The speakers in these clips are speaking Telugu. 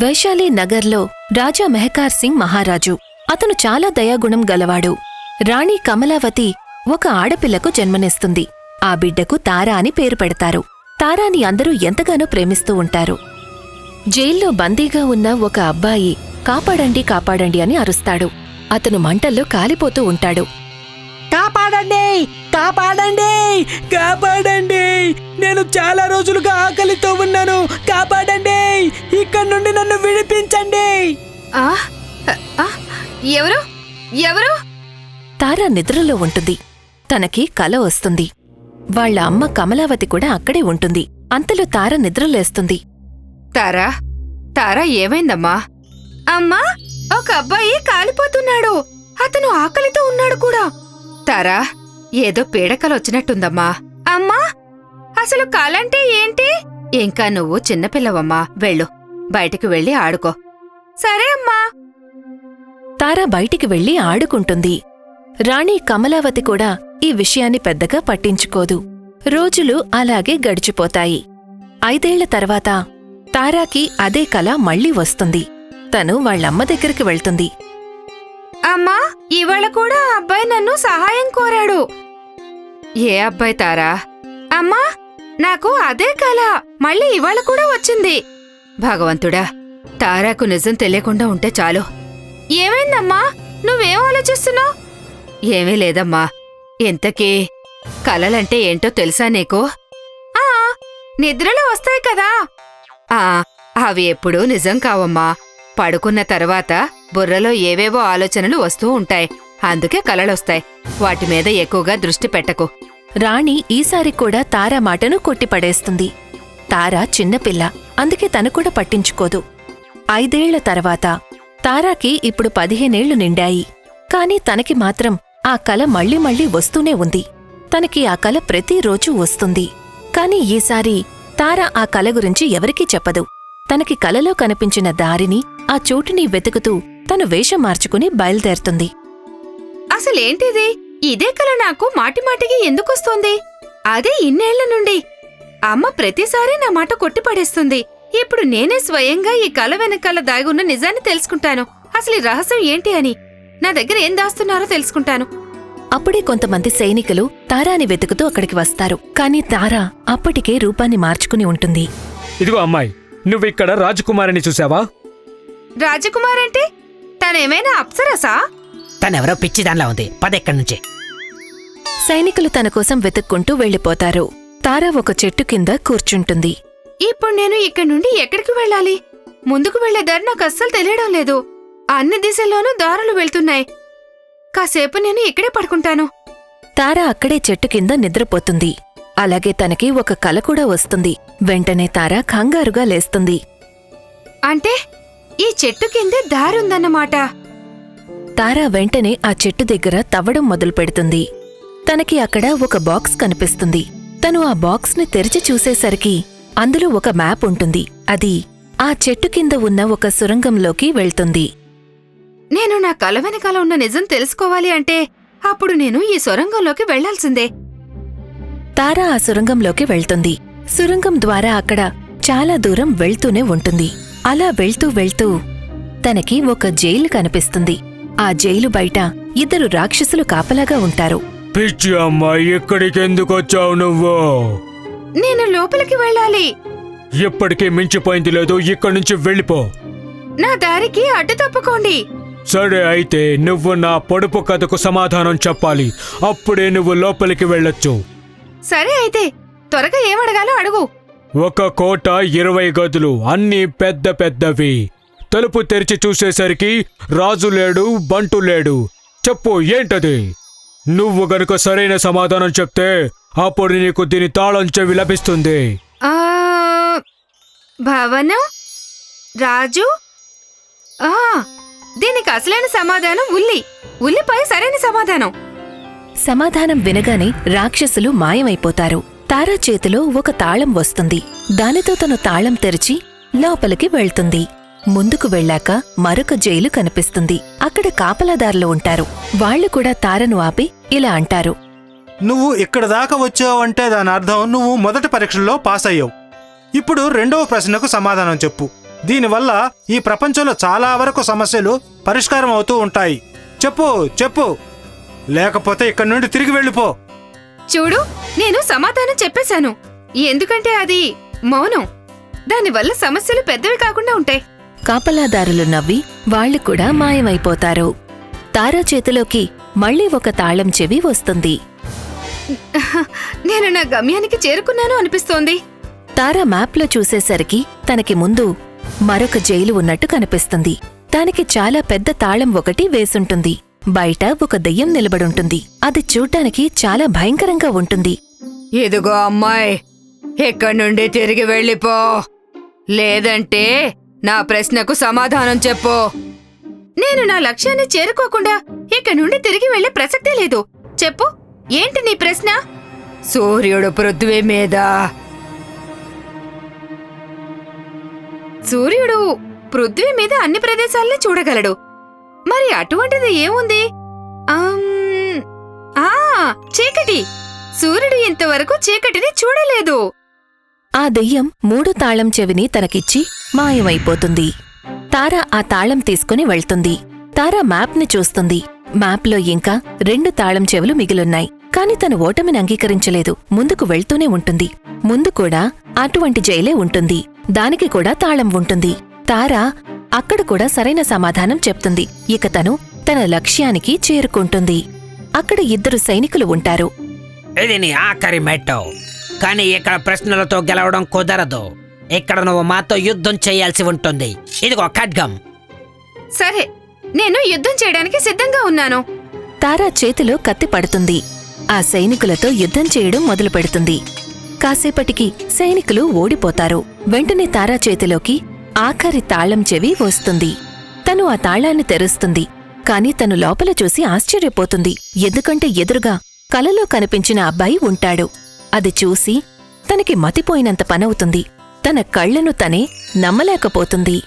వైశాలి నగర్లో రాజా మెహకార్ సింగ్ మహారాజు. అతను చాలా దయాగుణం గలవాడు. రాణి కమలావతి ఒక ఆడపిల్లకు జన్మనిస్తుంది. ఆ బిడ్డకు తారా అని పేరు పెడతారు. తారాని అందరూ ఎంతగానో ప్రేమిస్తూ ఉంటారు. జైల్లో బందీగా ఉన్న ఒక అబ్బాయి కాపాడండి కాపాడండి అని అరుస్తాడు. అతను మంటల్లో కాలిపోతూ ఉంటాడు. కాపాడండి, కాపాడండి, కాపాడండి! నేను చాలా రోజులుగా ఆకలితో ఉన్నాను. కాపాడండి! ఇక్కడ నుండి నన్ను విడిపించండి. ఎవరు ఎవరు? తారా నిద్రలో ఉంటుంది. తనకి కల వస్తుంది. వాళ్ల అమ్మ కమలావతి కూడా అక్కడే ఉంటుంది. అంతలో తార నిద్రలేస్తుంది. తారా, తారా ఏమైందమ్మా? అమ్మా, ఒక అబ్బాయి కాలిపోతున్నాడు. అతను ఆకలితో ఉన్నాడు కూడా. తారా, ఏదో పీడకలొచ్చినట్టుందమ్మా. అమ్మా, అసలు కాలంటే ఏంటి? ఇంకా నువ్వు చిన్నపిల్లవమ్మా. వెళ్ళు, బయటికి వెళ్ళి ఆడుకో. సరే అమ్మా. తారా బయటికి వెళ్లి ఆడుకుంటుంది. రాణి కమలావతి కూడా ఈ విషయాన్ని పెద్దగా పట్టించుకోదు. రోజులు అలాగే గడిచిపోతాయి. 5 ఏళ్ల తర్వాత తారాకి అదే కల మళ్లీ వస్తుంది. తను వాళ్లమ్మ దగ్గరికి వెళ్తుంది. అమ్మా, ఇవాళ కూడా ఆ అబ్బాయి నన్ను సహాయం కోరాడు. ఏ అబ్బాయి తారా? అమ్మా, నాకు అదే కల మళ్ళీ ఇవాళ కూడా వచ్చింది. భగవంతుడా, తారాకు నిజం తెలియకుండా ఉంటే చాలు. ఏమైందమ్మా? నువ్వేం ఆలోచిస్తున్నావు? ఏమీ లేదమ్మా. ఇంతకీ కలలంటే ఏంటో తెలుసా నీకు? నిద్రలో వస్తాయి కదా. అవి ఎప్పుడూ నిజం కావమ్మా. పడుకున్న తర్వాత బుర్రలో ఏవేవో ఆలోచనలు వస్తూ ఉంటాయి. అందుకే కలలొస్తాయి. వాటి మీద ఎక్కువగా దృష్టి పెట్టకు. రాణి ఈసారి కూడా తారా మాటను కొట్టిపడేస్తుంది. తారా చిన్నపిల్ల, అందుకే తను కూడా పట్టించుకోదు. 5 ఏళ్ల తర్వాత తారాకి ఇప్పుడు 15 ఏళ్లు నిండాయి. కాని తనకి మాత్రం ఆ కల మళ్ళీ మళ్ళీ వస్తూనే ఉంది. తనకి ఆ కల ప్రతిరోజూ వస్తుంది. కాని ఈసారి తారా ఆ కల గురించి ఎవరికీ చెప్పదు. తనకి కలలో కనిపించిన దారిని, ఆ చోటుని వెతుకుతూ తను వేషం మార్చుకుని బయలుదేరుతుంది. అసలేంటిది? ఇదే కల నాకు మాటిమాటికి ఎందుకొస్తోంది? అదే ఇన్నేళ్ల నుండి. అమ్మ ప్రతిసారీ నా మాట కొట్టిపడేస్తుంది. ఇప్పుడు నేనే స్వయంగా ఈ కల వెనకాల దాగున్న నిజాన్ని తెలుసుకుంటాను. అసలు ఈ రహస్యం ఏంటి అని, నా దగ్గర ఏం దాస్తున్నారో తెలుసుకుంటాను. అప్పుడే కొంతమంది సైనికులు తారాని వెతుకుతూ అక్కడికి వస్తారు. కాని తారా అప్పటికే రూపాన్ని మార్చుకుని ఉంటుంది. ఇదిగో అమ్మాయి, నువ్విక్కడ రాజకుమారిని చూసావా? రాజకుమారంటే తనేమైనా అప్సరసా? తనెవరో పిచ్చిదాన్లా ఉంది. పదెక్కడి నుంచి. సైనికులు తన కోసం వెతుక్కుంటూ వెళ్లిపోతారు. తారా ఒక చెట్టు కింద కూర్చుంటుంది. ఇప్పుడు నేను ఇక్కడి నుండి ఎక్కడికి వెళ్ళాలి? ముందుకు వెళ్లే దారి నాకు అస్సలు తెలియడం లేదు. అన్ని దిశల్లోనూ దారులు వెళ్తున్నాయి. కాసేపు నేను ఇక్కడే పడుకుంటాను. తారా అక్కడే చెట్టు కింద నిద్రపోతుంది. అలాగే తనకి ఒక కల కూడా వస్తుంది. వెంటనే తారా కంగారుగా లేస్తుంది. అంటే ఈ చెట్టు కిందే దారుందన్నమాట. తారా వెంటనే ఆ చెట్టు దగ్గర తవ్వడం మొదలు పెడుతుంది. తనకి అక్కడ ఒక బాక్స్ కనిపిస్తుంది. తను ఆ బాక్స్ని తెరిచి చూసేసరికి అందులో ఒక మ్యాప్ ఉంటుంది. అది ఆ చెట్టు కింద ఉన్న ఒక సొరంగంలోకి వెళ్తుంది. నేను నా కల వెనకాల ఉన్న నిజం తెలుసుకోవాలి అంటే అప్పుడు నేను ఈ సొరంగంలోకి వెళ్లాల్సిందే. తారా ఆ సొరంగంలోకి వెళ్తుంది. సొరంగం ద్వారా అక్కడ చాలా దూరం వెళ్తూనే ఉంటుంది. అలా వెళ్తూ వెళ్తూ తనకి ఒక జైలు కనిపిస్తుంది. ఆ జైలు బయట 2 రాక్షసులు కాపలాగా ఉంటారు. పిచ్చి అమ్మాయి, ఇక్కడికెందుకొచ్చావు నువ్వు? నేను లోపలికి వెళ్ళాలి. ఇప్పటికీ మించిపోయింది లేదు. ఇక్కడి నుంచి వెళ్ళిపో. నా దారికి అడ్డు తప్పుకోండి. సరే, అయితే నువ్వు నా పొడుపు కథకు సమాధానం చెప్పాలి. అప్పుడే నువ్వు లోపలికి వెళ్ళొచ్చు. సరే, అయితే త్వరగా ఏమడగాలో అడుగు. ఒక కోట, 20 గదులు, అన్నీ పెద్ద పెద్దవి. తలుపు తెరిచి చూసేసరికి రాజు లేడు, బంటు లేడు. చెప్పు, ఏంటది? నువ్వు గనుక సరైన సమాధానం చెప్తే అప్పుడు నీకు దీని తాళం చెవి లభిస్తుంది. భవనం, రాజు. దీనికి అసలైన సమాధానం ఉల్లిపై సరైన సమాధానం. సమాధానం వినగానే రాక్షసులు మాయమైపోతారు. తారా చేతిలో ఒక తాళం వస్తుంది. దానితో తను తాళం తెరిచి లోపలికి వెళ్తుంది. ముందుకు వెళ్ళాక మరొక జైలు కనిపిస్తుంది. అక్కడ కాపలాదారులు ఉంటారు. వాళ్లు కూడా తారను ఆపి ఇలా అంటారు. నువ్వు ఇక్కడ దాకా వచ్చావంటే దాని అర్థం నువ్వు మొదటి పరీక్షల్లో పాస్ అయ్యావు. ఇప్పుడు రెండవ ప్రశ్నకు సమాధానం చెప్పు. దీనివల్ల ఈ ప్రపంచంలో చాలా వరకు సమస్యలు పరిష్కారం అవుతూ ఉంటాయి. చెప్పు చెప్పు, లేకపోతే ఇక్కడి నుండి తిరిగి వెళ్ళిపో. చూడు, నేను సమాధానం చెప్పేశాను. ఎందుకంటే అది మౌనం. దానివల్ల సమస్యలు పెద్దవి కాకుండా ఉంటాయి. కాపలాదారులు నవ్వి వాళ్లు కూడా మాయమైపోతారు. తారా చేతిలోకి మళ్ళీ ఒక తాళం చెవి వస్తుంది. నేను నా గమ్యానికి చేరుకున్నాను అనిపిస్తోంది. తారా మ్యాప్లో చూసేసరికి తనకి ముందు మరొక జైలు ఉన్నట్టు కనిపిస్తుంది. దానికి చాలా పెద్ద తాళం ఒకటి వేసుంటుంది. బయట ఒక దెయ్యం నిలబడుంటుంది. అది చూడ్డానికి చాలా భయంకరంగా ఉంటుంది. ఇదిగో అమ్మాయి, ఇక్కడి నుండి తిరిగి వెళ్ళిపో, లేదంటే నా ప్రశ్నకు సమాధానం చెప్పు. నేను నా లక్ష్యాన్ని చేరుకోకుండా ఇక్కడి నుండి తిరిగి వెళ్లే ప్రసక్తే లేదు. చెప్పు, ఏంటి నీ ప్రశ్న? సూర్యుడు పృథ్వీ మీద. సూర్యుడు పృథ్వీ మీద అన్ని ప్రదేశాల్ని చూడగలడు. మరి అటువంటిది ఏముంది? చీకటి. సూర్యుడు ఇంతవరకు చీకటిని చూడలేదు. ఆ దెయ్యం 3 తాళం చెవిని తనకిచ్చి మాయమైపోతుంది. తారా ఆ తాళం తీసుకుని వెళ్తుంది. తారా మ్యాప్ని చూస్తుంది. మ్యాప్లో ఇంకా 2 తాళం చెవులు మిగిలున్నాయి. కాని తను ఓటమిని అంగీకరించలేదు. ముందుకు వెళ్తూనే ఉంటుంది. ముందు కూడా అటువంటి జైలే ఉంటుంది. దానికి కూడా తాళం ఉంటుంది. తారా అక్కడ కూడా సరైన సమాధానం చెప్తుంది. ఇక తను తన లక్ష్యానికి చేరుకుంటుంది. అక్కడ 2 సైనికులు ఉంటారు. ఇది నీ ఆఖరి మెట్టు, కానీ ఇక్కడ ప్రశ్నలతో గెలవడం కుదరదు. ఇక్కడ నువ్వు మాతో యుద్ధం చేయాల్సి ఉంటుంది. ఇదిగో ఖడ్గం. సరే, నేను యుద్ధం చేయడానికి సిద్ధంగా ఉన్నాను. తారా చేతిలో కత్తి పడుతుంది. ఆ సైనికులతో యుద్ధం చేయడం మొదలుపెడుతుంది. కాసేపటికి సైనికులు ఓడిపోతారు. వెంటనే తారా చేతిలోకి ఆఖరి తాళం చెవి వస్తుంది. తను ఆ తాళాన్ని తెరుస్తుంది. కాని తను లోపల చూసి ఆశ్చర్యపోతుంది. ఎందుకంటే ఎదురుగా కలలో కనిపించిన అబ్బాయి ఉంటాడు. అది చూసి తనకి మతిపోయినంత పనవుతుంది. తన కళ్లను తనే నమ్మలేకపోతుంది.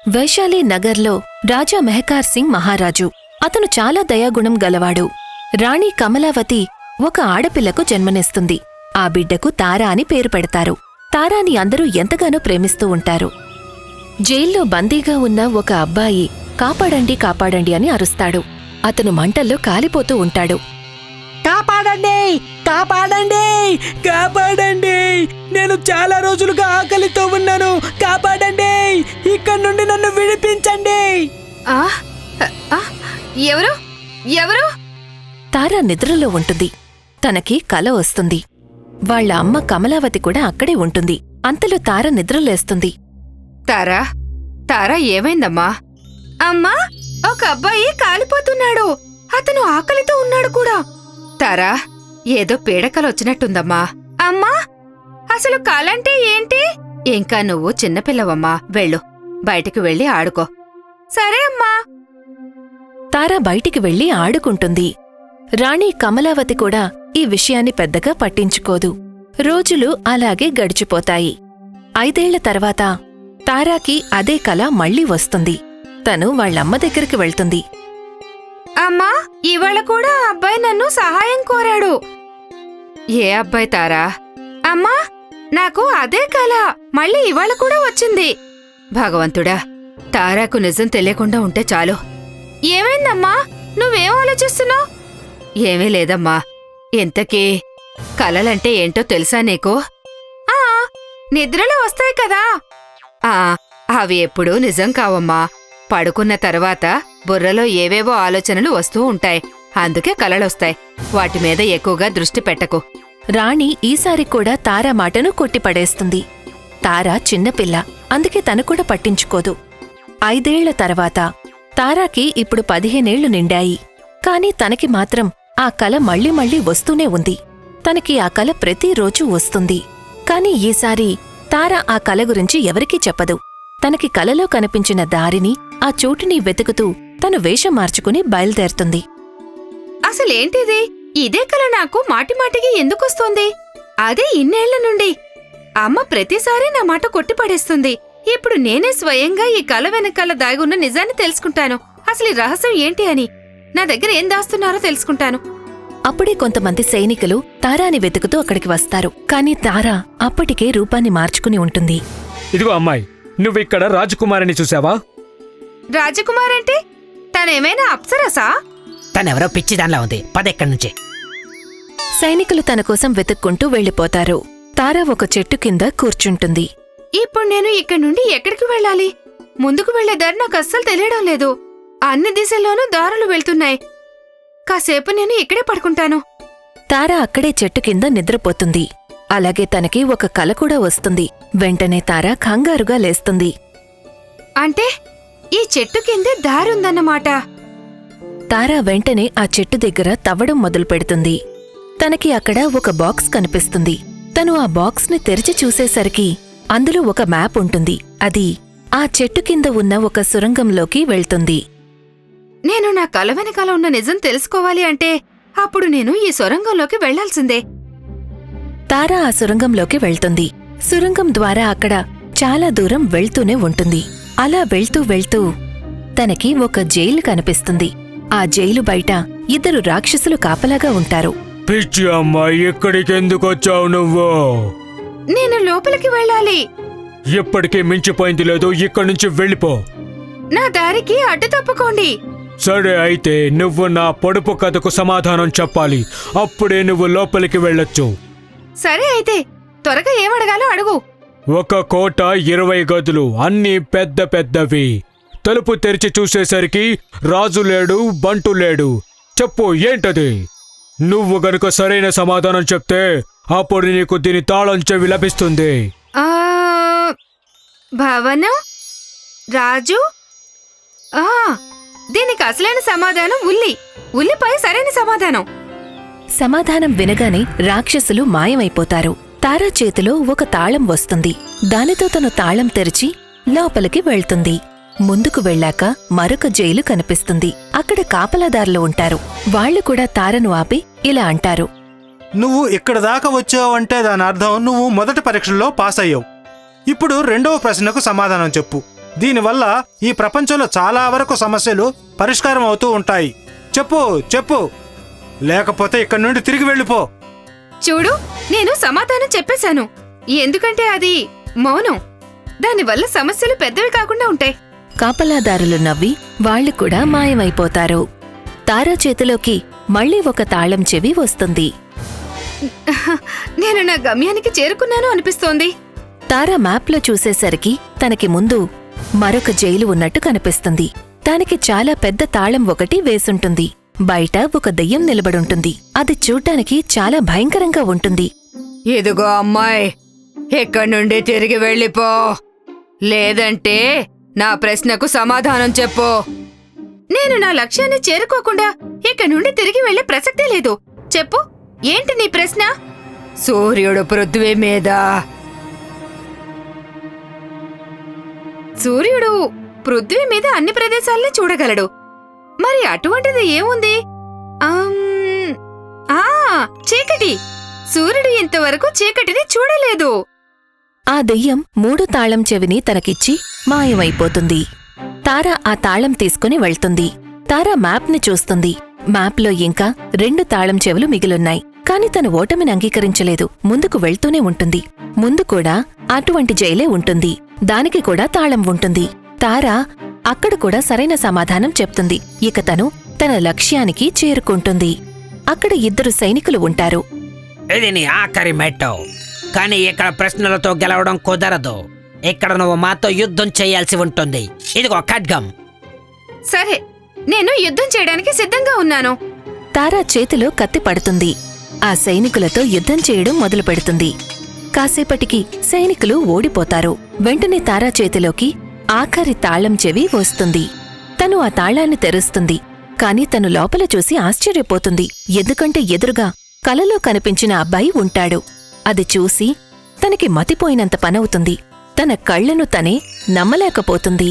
వైశాలి నగర్లో రాజా మెహకార్ సింగ్ మహారాజు. అతను చాలా దయాగుణం గలవాడు. రాణి కమలావతి ఒక ఆడపిల్లకు జన్మనిస్తుంది. ఆ బిడ్డకు తారా అని పేరు పెడతారు. తారాని అందరూ ఎంతగానో ప్రేమిస్తూ ఉంటారు. జైల్లో బందీగా ఉన్న ఒక అబ్బాయి కాపాడండి కాపాడండి అని అరుస్తాడు. అతను మంటల్లో కాలిపోతూ ఉంటాడు. కాపాడండి, కాపాడండి, కాపాడండి! నేను చాలా రోజులుగా ఆకలితో ఉన్నాను. కాపాడండి! ఇక్కడి నుండి నన్ను విడిపించండి. ఎవరు ఎవరు? తారా నిద్రలో ఉంటుంది. తనకి కల వస్తుంది. వాళ్ళ అమ్మ కమలావతి కూడా అక్కడే ఉంటుంది. అంతలో తార నిద్రలేస్తుంది. తారా, తారా ఏమైందమ్మా? అమ్మా, ఒక అబ్బాయి కాలిపోతున్నాడు. అతను ఆకలితో ఉన్నాడు కూడా. తారా, ఏదో పీడకలొచ్చినట్టుందమ్మా. అమ్మా, అసలు కాలంటే ఏంటి? ఇంకా నువ్వు చిన్నపిల్లవమ్మా. వెళ్ళు, బయటికి వెళ్ళి ఆడుకో. సరే అమ్మా. తారా బయటికి వెళ్లి ఆడుకుంటుంది. రాణి కమలావతి కూడా ఈ విషయాన్ని పెద్దగా పట్టించుకోదు. రోజులు అలాగే గడిచిపోతాయి. 5 ఏళ్ల తర్వాత తారాకి అదే కల మళ్ళీ వస్తుంది. తను వాళ్ళమ్మ దగ్గరికి వెళ్తుంది. అమ్మా, ఇవాళ కూడా ఆ అబ్బాయి నన్ను సహాయం కోరాడు. ఏ అబ్బాయి తారా? అమ్మా, నాకు అదే కల మళ్ళీ ఇవాళ కూడా వచ్చింది. భగవంతుడా, తారాకు నిజం తెలియకుండా ఉంటే చాలు. ఏమైందమ్మా? నువ్వేం ఆలోచిస్తున్నావు? ఏమీ లేదమ్మా. ఇంతకీ కలలంటే ఏంటో తెలుసా నీకు? నిద్రలో వస్తాయి కదా. అవి ఎప్పుడూ నిజం కావమ్మా. పడుకున్న తర్వాత బుర్రలో ఏవేవో ఆలోచనలు వస్తూ ఉంటాయి. అందుకే కలలొస్తాయి. వాటి మీద ఎక్కువగా దృష్టి పెట్టకు. రాణి ఈసారి కూడా తారా మాటను కొట్టిపడేస్తుంది. తారా చిన్నపిల్ల, అందుకే తను కూడా పట్టించుకోదు. 5 ఏళ్ల తర్వాత తారాకి ఇప్పుడు 15 ఏళ్లు నిండాయి. కాని తనకి మాత్రం ఆ కల మళ్ళీ మళ్ళీ వస్తూనే ఉంది. తనకి ఆ కల ప్రతిరోజూ వస్తుంది. కాని ఈసారి తార ఆ కల గురించి ఎవరికీ చెప్పదు. తనకి కలలో కనిపించిన దారిని, ఆ చోటుని వెతుకుతూ తను వేషం మార్చుకుని బయలుదేరుతుంది. అసలేంటిది? ఇదే కల నాకు మాటిమాటికి ఎందుకొస్తోంది? అదే ఇన్నేళ్ల నుండి. అమ్మ ప్రతిసారి నా మాట కొట్టిపడేస్తుంది. ఇప్పుడు నేనే స్వయంగా ఈ కల వెనకాల దాగున్న నిజాన్ని తెలుసుకుంటాను. అసలు ఈ రహస్యం ఏంటి అని, నా దగ్గర ఏం దాస్తున్నారో తెలుసుకుంటాను. అప్పుడే కొంతమంది సైనికులు తారాని వెతుకుతూ అక్కడికి వస్తారు. కాని తారా అప్పటికే రూపాన్ని మార్చుకుని ఉంటుంది. ఇదిగో అమ్మాయి, నువ్విక్కడ రాజకుమారిని చూసావా? రాజకుమార్ అంటే తనేమైనా అప్సరసా? తనెవరో పిచ్చి దానిలా ఉంది, పదెక్కడి నుంచి. సైనికులు తన కోసం వెతుక్కుంటూ వెళ్ళిపోతారు. తారా ఒక చెట్టు కింద కూర్చుంటుంది. ఇప్పుడు నేను ఇక్కడి నుండి ఎక్కడికి వెళ్ళాలి? ముందుకు వెళ్లే దారి నాకు అస్సలు తెలియడం లేదు. అన్ని దిశల్లోనూ దారులు వెళ్తున్నాయి. కాసేపు నేను ఇక్కడే పడుకుంటాను. తారా అక్కడే చెట్టు కింద నిద్రపోతుంది. అలాగే తనకి ఒక కల కూడా వస్తుంది. వెంటనే తారా కంగారుగా లేస్తుంది. అంటే ఈ చెట్టు కిందే దారుందన్నమాట. తారా వెంటనే ఆ చెట్టు దగ్గర తవ్వడం మొదలుపెడుతుంది. తనకి అక్కడ ఒక బాక్స్ కనిపిస్తుంది. తను ఆ బాక్స్ని తెరిచి చూసేసరికి అందులో ఒక మ్యాప్ ఉంటుంది. అది ఆ చెట్టు కింద ఉన్న ఒక సురంగంలోకి వెళ్తుంది. నేను నా కల వెనకాల ఉన్న నిజం తెలుసుకోవాలి అంటే అప్పుడు నేను ఈ సొరంగంలోకి వెళ్లాల్సిందే. తారా ఆ సురంగంలోకి వెళ్తుంది. సురంగం ద్వారా అక్కడ చాలా దూరం వెళ్తూనే ఉంటుంది. అలా వెళ్తూ వెళ్తూ తనకి ఒక జైలు కనిపిస్తుంది. ఆ జైలు బయట 2 రాక్షసులు కాపలాగా ఉంటారు. పిచ్చి అమ్మాయి, ఇక్కడికెందుకొచ్చావు నువ్వు? నేను లోపలికి వెళ్ళాలి. ఇప్పటికీ మించిపోయింది లేదు, ఇక్కడి నుంచి వెళ్ళిపో. నా దారికి అడ్డు తప్పుకోండి. సరే, అయితే నువ్వు నా పొడుపు కథకు సమాధానం చెప్పాలి. అప్పుడే నువ్వు లోపలికి వెళ్ళొచ్చు. సరే అయితే త్వరగా ఏమడగాలో అడుగు. ఒక కోట, 20 గదులు, అన్నీ పెద్ద పెద్దవి. తలుపు తెరిచి చూసేసరికి రాజు లేడు, బంటు లేడు. చెప్పు, ఏంటది? నువ్వు గనుక సరైన సమాధానం చెప్తే అప్పుడు నీకు దీని తాళం చెవి లభిస్తుంది. ఆ భవనం, రాజు. ఆ దీనికి అసలైన సమాధానం ఉల్లిపై సరైన సమాధానం. సమాధానం వినగానే రాక్షసులు మాయమైపోతారు. తారా చేతిలో ఒక తాళం వస్తుంది. దానితో తను తాళం తెరిచి లోపలికి వెళ్తుంది. ముందుకు వెళ్ళాక మరొక జైలు కనిపిస్తుంది. అక్కడ కాపలాదారులు ఉంటారు. వాళ్లు కూడా తారను ఆపి ఇలా అంటారు. నువ్వు ఇక్కడ దాకా వచ్చావంటే దాని అర్థం నువ్వు మొదటి పరీక్షలో పాస్ అయ్యావు. ఇప్పుడు 2వ ప్రశ్నకు సమాధానం చెప్పు. దీనివల్ల ఈ ప్రపంచంలో చాలా వరకు సమస్యలు పరిష్కారం అవుతూ ఉంటాయి. చెప్పు చెప్పు, లేకపోతే ఇక్కడి నుండి తిరిగి వెళ్ళిపో. చూడు, నేను సమాధానం చెప్పేశాను. ఎందుకంటే అది మౌనం. దానివల్ల సమస్యలు పెద్దవి కాకుండా ఉంటాయి. కాపలాదారులు నవ్వి వాళ్లు కూడా మాయమైపోతారు. తారా చేతిలోకి మళ్లీ ఒక తాళం చెవి వస్తుంది. నేను నా గమ్యానికి చేరుకున్నాను అనిపిస్తోంది. తారా మ్యాప్లో చూసేసరికి తనకి ముందు మరొక జైలు ఉన్నట్టు కనిపిస్తుంది. దానికి చాలా పెద్ద తాళం ఒకటి వేసుంటుంది. బయట ఒక దెయ్యం నిలబడుంటుంది. అది చూడ్డానికి చాలా భయంకరంగా ఉంటుంది. ఇదిగో అమ్మాయి, ఇక్కడి నుండి తిరిగి వెళ్ళిపో, లేదంటే నా ప్రశ్నకు సమాధానం చెప్పు. నేను నా లక్ష్యాన్ని చేరుకోకుండా ఇక్కడి నుండి తిరిగి వెళ్లే ప్రసక్తే లేదు. చెప్పు, ఏంటి నీ ప్రశ్న? సూర్యుడు పృథ్వీ మీద. సూర్యుడు పృథ్వీ మీద అన్ని ప్రదేశాల్ని చూడగలడు. మరి అటువంటిది ఏముంది? చీకటి. సూర్యుడు ఇంతవరకు చీకటిని చూడలేదు. ఆ దెయ్యం 3 తాళం చెవిని తనకిచ్చి మాయమైపోతుంది. తారా ఆ తాళం తీసుకుని వెళ్తుంది. తారా మ్యాప్ని చూస్తుంది. మ్యాప్లో ఇంకా 2 తాళం చెవులు మిగిలున్నాయి. కాని తను ఓటమిని అంగీకరించలేదు. ముందుకు వెళ్తూనే ఉంటుంది. ముందు కూడా అటువంటి జైలే ఉంటుంది. దానికి కూడా తాళం ఉంటుంది. తారా అక్కడ కూడా సరైన సమాధానం చెప్తుంది. ఇక తను తన లక్ష్యానికి చేరుకుంటుంది. అక్కడ 2 సైనికులు ఉంటారు. ఇది నీ ఆఖరి మెట్టు, కానీ ఇక్కడ ప్రశ్నలతో గెలవడం కుదరదు. ఇక్కడ నువ్వు మాతో యుద్ధం చేయాల్సి ఉంటుంది. ఇదిగో ఖడ్గం. సరే, నేను యుద్ధం చేయడానికి సిద్ధంగా ఉన్నాను. తారా చేతిలో కత్తి పడుతుంది. ఆ సైనికులతో యుద్ధం చేయడం మొదలుపెడుతుంది. కాసేపటికి సైనికులు ఓడిపోతారు. వెంటనే తారా చేతిలోకి ఆఖరి తాళం చెవి వస్తుంది. తను ఆ తాళాన్ని తెరుస్తుంది. కాని తను లోపల చూసి ఆశ్చర్యపోతుంది. ఎందుకంటే ఎదురుగా కలలో కనిపించిన అబ్బాయి ఉంటాడు. అది చూసి తనకి మతిపోయినంత పనవుతుంది. తన కళ్లను తనే నమ్మలేకపోతుంది.